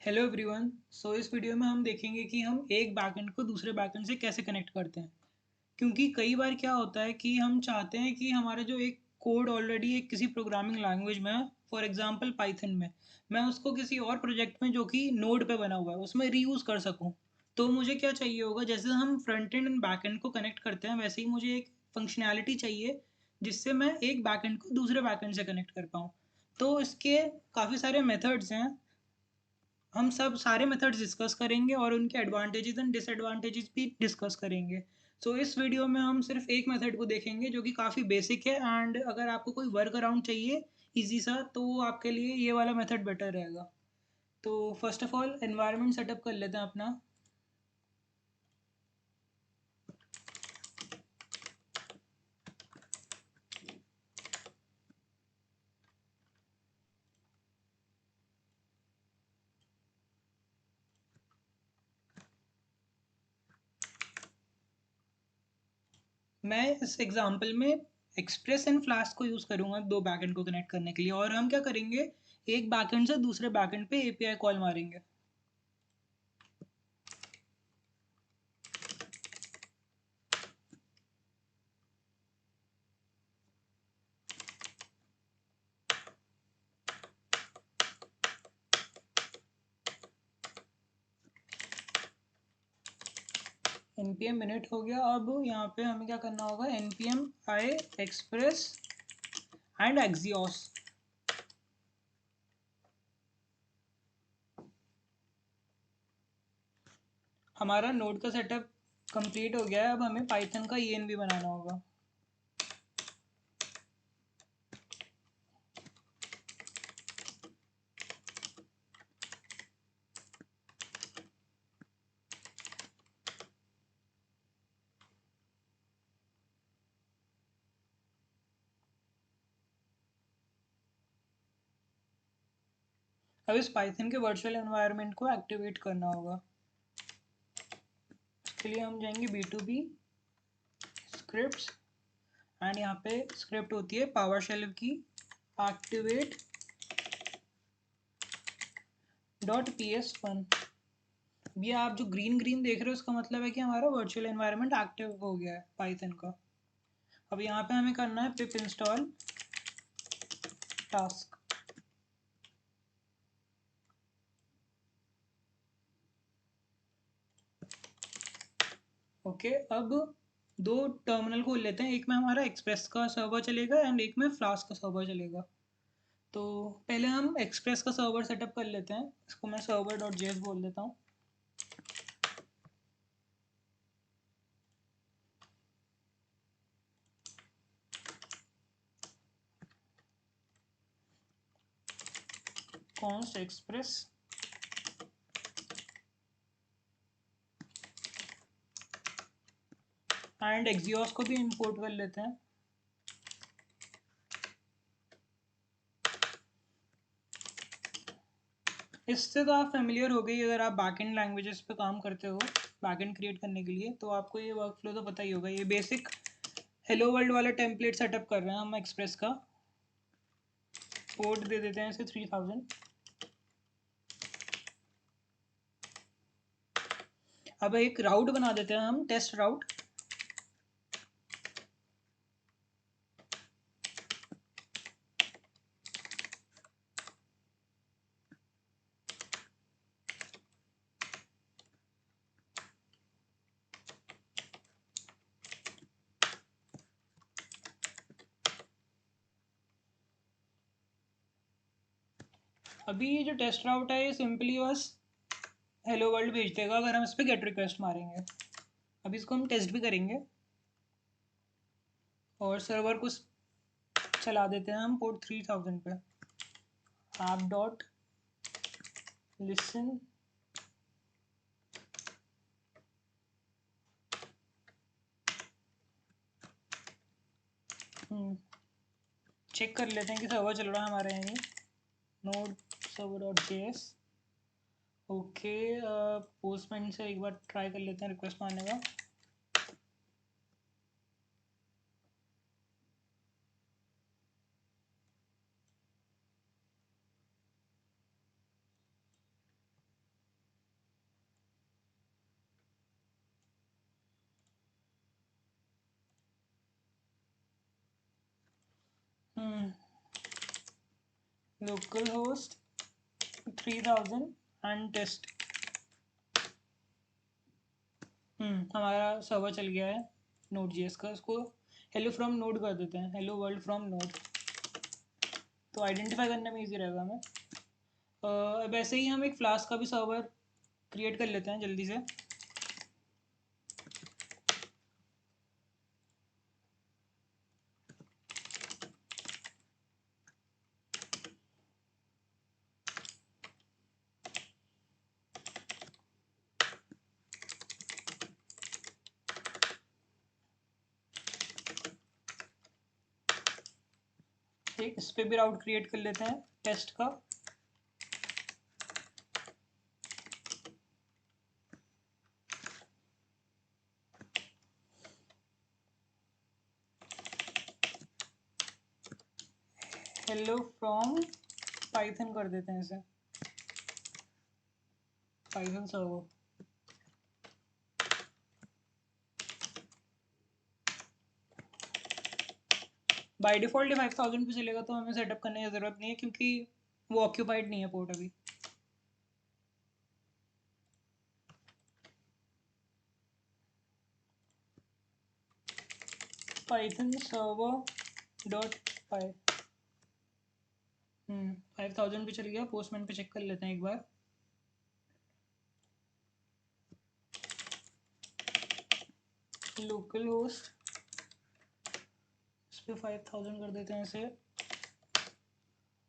Hello everyone. इस video में हम देखेंगे कि हम एक बैकएंड को दूसरे बैकएंड से कैसे कनेक्ट करते हैं। क्योंकि कई बार क्या होता है कि हम चाहते हैं कि हमारा जो एक कोड ऑलरेडी एक किसी प्रोग्रामिंग लैंग्वेज में है, फॉर एग्जांपल पाइथन में, मैं उसको किसी और प्रोजेक्ट में जो कि नोड पे बना हुआ है उसमें रीयूज़ कर सकूं। तो मुझे क्या चाहिए होगा, जैसे हम front end and back and को कनेक्ट करते हैं वैसे ही मुझे एक फंक्शनैलिटी चाहिए जिससे मैं एक बैकएंड को दूसरे बैकएंड से कनेक्ट कर पाऊँ। तो इसके काफ़ी सारे मेथड्स हैं। हम सब सारे मेथड्स डिस्कस करेंगे और उनके एडवांटेजेस एंड डिसएडवांटेजेस भी डिस्कस करेंगे। इस वीडियो में हम सिर्फ एक मेथड को देखेंगे जो कि काफ़ी बेसिक है, एंड अगर आपको कोई वर्क अराउंड चाहिए इजी सा तो आपके लिए ये वाला मेथड बेटर रहेगा। तो first of all environment setup कर लेते हैं अपना। मैं इस एग्जांपल में एक्सप्रेस एंड फ्लास्क को यूज़ करूँगा दो बैकएंड को कनेक्ट करने के लिए, और हम क्या करेंगे, एक बैकएंड से दूसरे बैकएंड पे एपीआई कॉल मारेंगे। npm मिनट हो गया। अब यहाँ पे हमें क्या करना होगा, npm I express and Axios. हमारा नोड का सेटअप कंप्लीट हो गया है। अब हमें पाइथन का env बनाना होगा। अब इस पाइथन के वर्चुअल एनवायरनमेंट को एक्टिवेट करना होगा। इसके लिए हम जाएंगे B2B स्क्रिप्ट्स, एंड यहाँ पे स्क्रिप्ट होती है पावर शेल की एक्टिवेट .ps1। ये आप जो ग्रीन ग्रीन देख रहे हो उसका मतलब है कि हमारा वर्चुअल एनवायरनमेंट एक्टिव हो गया है पाइथन का। अब यहाँ पे हमें करना है पिप इंस्टॉल टास्क। ओके, अब दो टर्मिनल खोल लेते हैं। एक में हमारा एक्सप्रेस का सर्वर चलेगा एंड एक में फ्लास्क का सर्वर चलेगा। तो पहले हम एक्सप्रेस का सर्वर सेटअप कर लेते हैं। इसको मैं सर्वर डॉट जेएस बोल देता हूँ। कॉन्स्ट एक्सप्रेस एंड एक्सियोस को भी इंपोर्ट कर लेते हैं। इससे तो आप फेमिलियर हो गई, अगर आप बैकएंड लैंग्वेजेस पे काम करते हो बैकएंड क्रिएट करने के लिए, तो आपको ये वर्कफ्लो तो पता ही होगा। ये बेसिक हेलो वर्ल्ड वाला टेम्पलेट सेटअप कर रहे हैं हम एक्सप्रेस का। पोर्ट दे देते हैं इसे 3000। अब एक राउट बना देते हैं हम, टेस्ट राउट। अभी ये जो टेस्ट राउट है ये सिंपली बस हेलो वर्ल्ड भेज देगा अगर हम इस पर गेट रिक्वेस्ट मारेंगे। अभी इसको हम टेस्ट भी करेंगे और सर्वर को चला देते हैं हम पोर्ट 3000 पे। ऐप डॉट लिसन चेक कर लेते हैं कि सर्वर चल रहा है हमारे यहाँ। Node server dot JS. Okay, postman से एक बार ट्राई कर लेते हैं रिक्वेस्ट मारने का। Localhost 3000 and test. हमारा सर्वर चल गया है Node.js का। इसको हेलो फ्रॉम नोड कर देते हैं, हेलो वर्ल्ड फ्रॉम नोड, तो आइडेंटिफाई करने में इजी रहेगा हमें। वैसे ही हम एक फ्लास्क का भी सर्वर क्रिएट कर लेते हैं जल्दी से। ठीक, इस पे भी राउट क्रिएट कर लेते हैं टेस्ट का। हेलो फ्रॉम पाइथन कर देते हैं इसे, पाइथन सर्वर। बाय डिफ़ॉल्ट ये 5000 पे चलेगा, तो हमें सेटअप करने की ज़रूरत नहीं है क्योंकि वो ऑक्यूपाइड नहीं है पोर्ट अभी। पाइथन सर्वर डॉट पाई 5000 पे चल गया। पोस्टमैन पे चेक कर लेते हैं एक बार। लोकल होस्ट इस पे 5000 कर देते हैं इसे,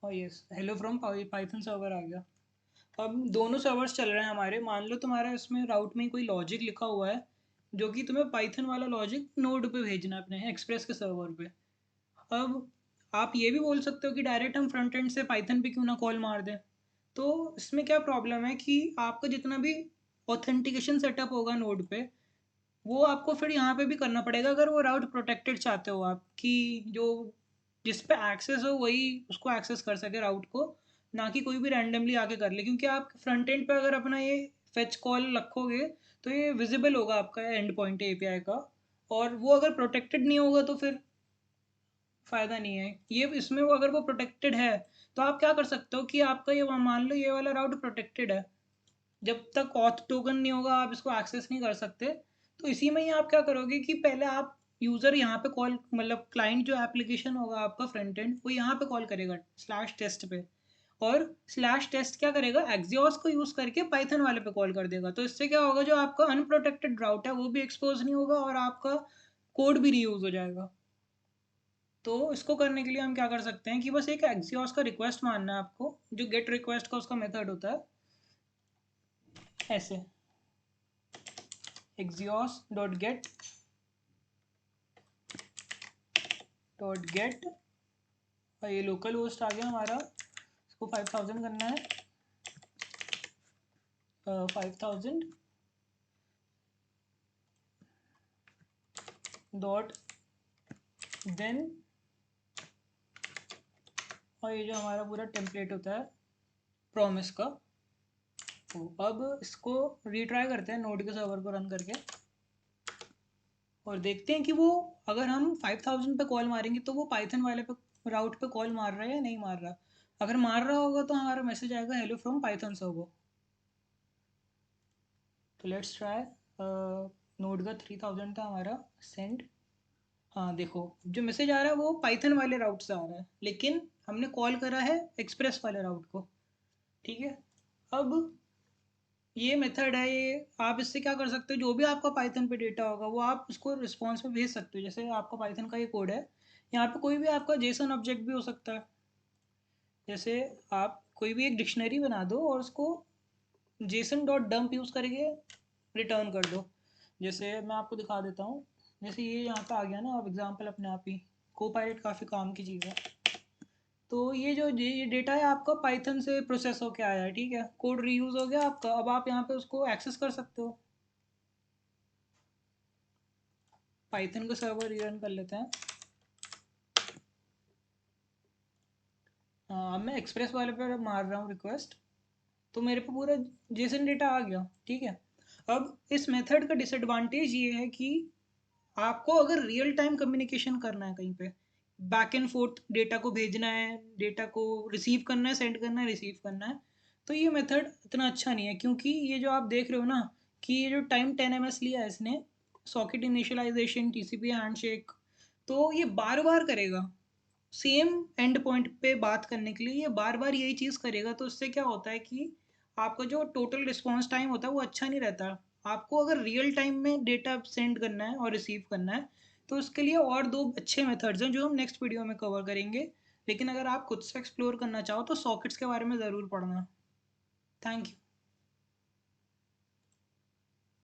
और yes hello from Python server आ गया। अब दोनों सर्वर्स चल रहे हैं हमारे। मान लो तुम्हारा इसमें राउट में कोई लॉजिक लिखा हुआ है जो कि तुम्हें पाइथन वाला लॉजिक नोड पे भेजना है अपने एक्सप्रेस के सर्वर पे। अब आप ये भी बोल सकते हो कि डायरेक्ट हम फ्रंट एंड से पाइथन पे क्यों ना कॉल मार दें। तो इसमें क्या प्रॉब्लम है कि आपका जितना भी ऑथेंटिकेशन सेटअप होगा नोड पे, वो आपको फिर यहाँ पे भी करना पड़ेगा अगर वो राउट प्रोटेक्टेड चाहते हो आप, कि जो जिस पे एक्सेस हो वही उसको एक्सेस कर सके राउट को, ना कि कोई भी रैंडमली आके कर ले। क्योंकि आप फ्रंट एंड पे अगर अपना ये फेच कॉल रखोगे तो ये विजिबल होगा आपका एंड पॉइंट एपीआई का, और वो अगर प्रोटेक्टेड नहीं होगा तो फिर फ़ायदा नहीं है। ये इसमें वो अगर वो प्रोटेक्टेड है तो आप क्या कर सकते हो कि आपका ये मान लो ये वाला राउट प्रोटेक्टेड है, जब तक ऑथ टोकन नहीं होगा आप इसको एक्सेस नहीं कर सकते। तो इसी में ही आप क्या करोगे कि पहले आप यूज़र यहाँ पे कॉल, मतलब क्लाइंट जो एप्लीकेशन होगा आपका फ्रंट एंड, वो यहाँ पे कॉल करेगा स्लैश टेस्ट पे, और स्लैश टेस्ट क्या करेगा एक्सियोस को यूज़ करके पाइथन वाले पे कॉल कर देगा। तो इससे क्या होगा, जो आपका अनप्रोटेक्टेड राउट है वो भी एक्सपोज नहीं होगा और आपका कोड भी रीयूज़ हो जाएगा। तो इसको करने के लिए हम क्या कर सकते हैं कि बस एक एक्सियोस का रिक्वेस्ट मानना है आपको, जो गेट रिक्वेस्ट का उसका मेथड होता है ऐसे, एक्सियोस डॉट गेट और ये लोकल होस्ट आ गया हमारा। इसको 5000 करना है, 5000 डॉट देन, और ये जो हमारा पूरा टेम्पलेट होता है प्रॉमिस का। तो अब इसको रीट्राई करते हैं नोड के सर्वर को रन करके, और देखते हैं कि वो अगर हम 5000 पे कॉल मारेंगे तो वो पाइथन वाले पे राउट पे कॉल मार रहा है या नहीं मार रहा। अगर मार रहा होगा तो हमारा मैसेज आएगा हेलो फ्रॉम पाइथन सर्वर। तो लेट्स ट्राई। नोड का 3000 था हमारा, सेंड। हाँ देखो, जो मैसेज आ रहा है वो पाइथन वाले राउट से आ रहा है, लेकिन हमने कॉल करा है एक्सप्रेस वाले राउट को। ठीक है, अब ये मेथड है, ये आप इससे क्या कर सकते हो, जो भी आपका पाइथन पे डेटा होगा वो आप उसको रिस्पॉन्स में भेज सकते हो। जैसे आपका पाइथन का ये कोड है, यहाँ पे कोई भी आपका जेसन ऑब्जेक्ट भी हो सकता है। जैसे आप कोई भी एक डिक्शनरी बना दो और उसको जेसन डॉट डम्प यूज़ करके रिटर्न कर दो। जैसे मैं आपको दिखा देता हूँ, जैसे ये यहाँ पे आ गया ना, अब एग्जांपल अपने आप ही कोपायलट काफ़ी काम की चीज़ है। तो ये जो ये डेटा है आपका पाइथन से प्रोसेस होके आया है, ठीक है, कोड रीयूज़ हो गया आपका। अब आप यहाँ पे उसको एक्सेस कर सकते हो। पाइथन का सर्वर रीरन कर लेते हैं। अब मैं एक्सप्रेस वाले पे मार रहा हूँ रिक्वेस्ट, तो मेरे पे पूरा जेसन डेटा आ गया। ठीक है, अब इस मेथड का डिसएडवांटेज ये है कि आपको अगर रियल टाइम कम्युनिकेशन करना है कहीं पे, बैक एंड फोर्थ डेटा को भेजना है, डेटा को रिसीव करना है, सेंड करना है, रिसीव करना है। तो ये मेथड इतना अच्छा नहीं है, क्योंकि ये जो आप देख रहे हो ना कि ये जो टाइम 10 ms लिया है इसने, सॉकेट इनिशियलाइजेशन, टीसीपी हैंडशेक, तो ये बार बार करेगा सेम एंड पॉइंट पे बात करने के लिए, ये बार बार यही चीज़ करेगा। तो इससे क्या होता है कि आपका जो टोटल रिस्पॉन्स टाइम होता है वो अच्छा नहीं रहता। आपको अगर रियल टाइम में डेटा सेंड करना है और रिसीव करना है तो उसके लिए और दो अच्छे मेथड्स हैं जो हम नेक्स्ट वीडियो में कवर करेंगे। लेकिन अगर आप खुद से एक्सप्लोर करना चाहो तो सॉकेट्स के बारे में ज़रूर पढ़ना। Thank you.